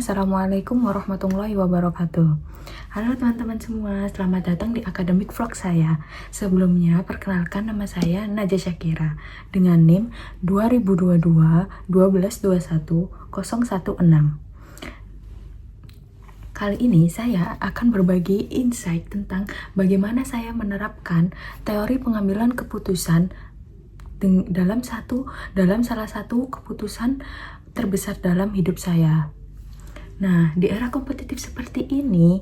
Assalamualaikum warahmatullahi wabarakatuh. Halo teman-teman semua, selamat datang di Academic Vlog saya. Sebelumnya, perkenalkan nama saya Najah Syakira dengan NIM 2022-1221-016. Kali ini saya akan berbagi insight tentang bagaimana saya menerapkan teori pengambilan keputusan dalam salah satu keputusan terbesar dalam hidup saya. Nah, di era kompetitif seperti ini,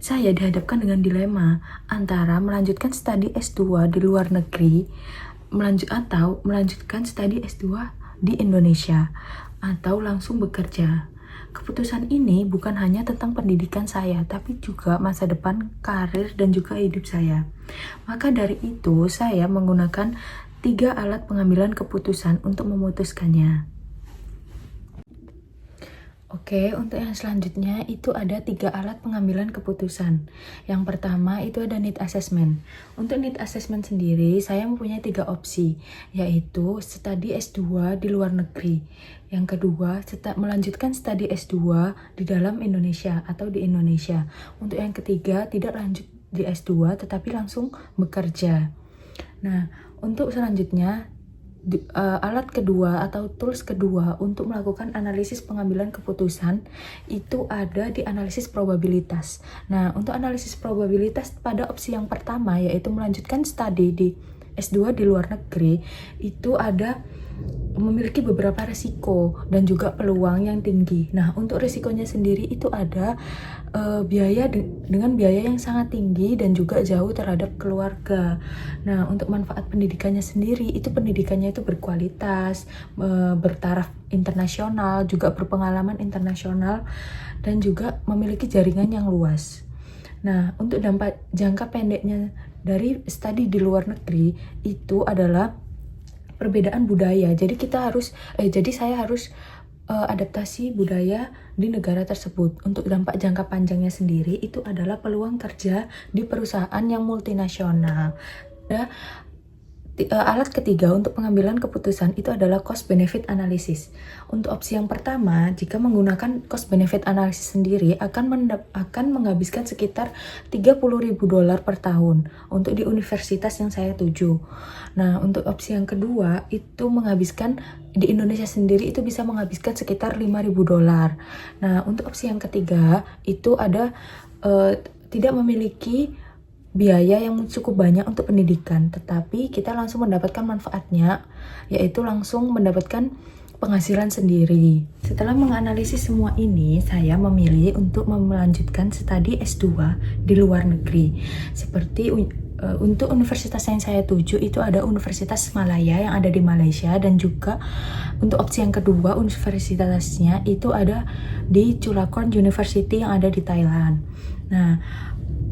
saya dihadapkan dengan dilema antara melanjutkan studi S2 di luar negeri atau melanjutkan studi S2 di Indonesia atau langsung bekerja. Keputusan ini bukan hanya tentang pendidikan saya, tapi juga masa depan, karir, dan juga hidup saya. Maka dari itu, saya menggunakan 3 alat pengambilan keputusan untuk memutuskannya. Oke, untuk yang selanjutnya itu ada 3 alat pengambilan keputusan. Yang pertama itu ada need assessment. Untuk need assessment sendiri, saya mempunyai 3 opsi, yaitu studi S2 di luar negeri. Yang kedua, melanjutkan studi S2 di dalam Indonesia atau di Indonesia. Untuk yang ketiga, tidak lanjut di S2 tetapi langsung bekerja. Nah, untuk selanjutnya, alat kedua atau tools kedua untuk melakukan analisis pengambilan keputusan itu ada di analisis probabilitas. Nah, untuk analisis probabilitas pada opsi yang pertama, yaitu melanjutkan studi di S2 di luar negeri, itu memiliki beberapa risiko dan juga peluang yang tinggi. Nah, untuk risikonya sendiri itu ada dengan biaya yang sangat tinggi dan juga jauh terhadap keluarga. Nah, untuk manfaat pendidikannya sendiri, itu pendidikannya itu berkualitas, bertaraf internasional, juga berpengalaman internasional, dan juga memiliki jaringan yang luas. Nah, untuk dampak jangka pendeknya dari studi di luar negeri itu adalah perbedaan budaya. Jadi saya harus adaptasi budaya di negara tersebut. Untuk dampak jangka panjangnya sendiri itu adalah peluang kerja di perusahaan yang multinasional. Alat ketiga untuk pengambilan keputusan itu adalah cost benefit analysis. Untuk opsi yang pertama, jika menggunakan cost benefit analysis sendiri akan menghabiskan sekitar $30.000 per tahun untuk di universitas yang saya tuju. Nah, untuk opsi yang kedua itu menghabiskan di Indonesia sendiri itu bisa menghabiskan sekitar $5.000. Nah, untuk opsi yang ketiga itu tidak memiliki biaya yang cukup banyak untuk pendidikan, tetapi kita langsung mendapatkan manfaatnya, yaitu langsung mendapatkan penghasilan sendiri. Setelah menganalisis semua ini, saya memilih untuk melanjutkan studi S2 di luar negeri. Seperti untuk universitas yang saya tuju itu ada Universitas Malaya yang ada di Malaysia, dan juga untuk opsi yang kedua universitasnya itu ada di Chulalongkorn University yang ada di Thailand. Nah,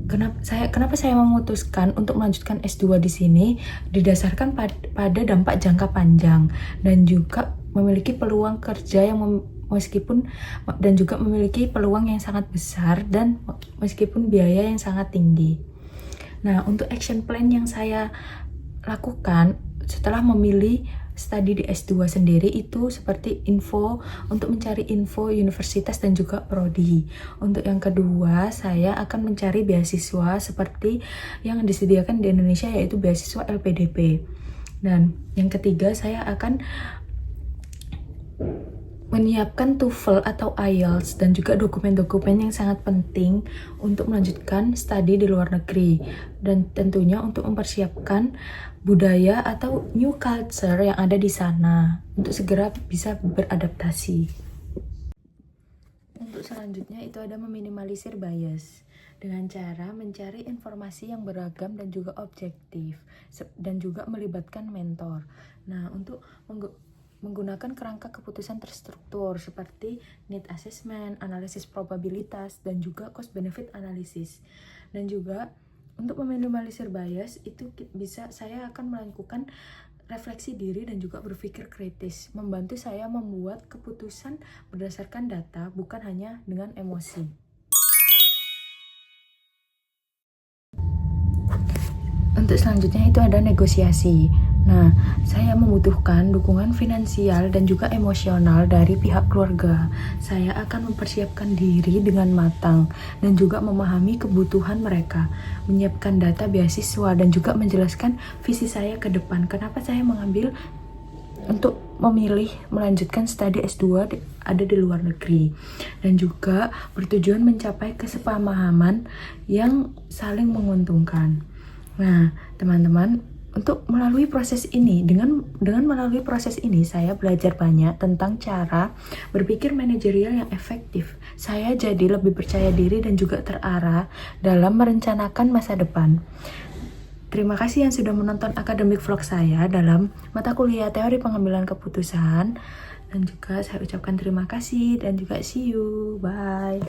Kenapa saya memutuskan untuk melanjutkan S2 di sini didasarkan pada dampak jangka panjang dan juga memiliki peluang kerja yang dan juga memiliki peluang yang sangat besar dan meskipun biaya yang sangat tinggi. Nah, untuk action plan yang saya lakukan setelah memilih studi di S2 sendiri itu seperti untuk mencari info universitas dan juga prodi. Untuk yang kedua, saya akan mencari beasiswa seperti yang disediakan di Indonesia, yaitu beasiswa LPDP. Dan yang ketiga, saya akan menyiapkan TOEFL atau IELTS dan juga dokumen-dokumen yang sangat penting untuk melanjutkan studi di luar negeri, dan tentunya untuk mempersiapkan budaya atau new culture yang ada di sana untuk segera bisa beradaptasi. Untuk selanjutnya itu ada meminimalisir bias dengan cara mencari informasi yang beragam dan juga objektif, dan juga melibatkan mentor. Nah, untuk menggunakan kerangka keputusan terstruktur seperti need assessment, analisis probabilitas, dan juga cost benefit analysis. Dan juga untuk meminimalisir bias itu saya akan melakukan refleksi diri dan juga berpikir kritis, membantu saya membuat keputusan berdasarkan data, bukan hanya dengan emosi. Untuk selanjutnya itu ada negosiasi. Nah, saya membutuhkan dukungan finansial dan juga emosional dari pihak keluarga. Saya akan mempersiapkan diri dengan matang dan juga memahami kebutuhan mereka, menyiapkan data beasiswa dan juga menjelaskan visi saya ke depan. Kenapa saya mengambil untuk memilih melanjutkan studi S2 ada di luar negeri, dan juga bertujuan mencapai kesepahaman yang saling menguntungkan. Nah, teman-teman, untuk melalui proses ini, dengan melalui proses ini, saya belajar banyak tentang cara berpikir manajerial yang efektif. Saya jadi lebih percaya diri dan juga terarah dalam merencanakan masa depan. Terima kasih yang sudah menonton akademik vlog saya dalam mata kuliah teori pengambilan keputusan. Dan juga saya ucapkan terima kasih dan juga see you. Bye.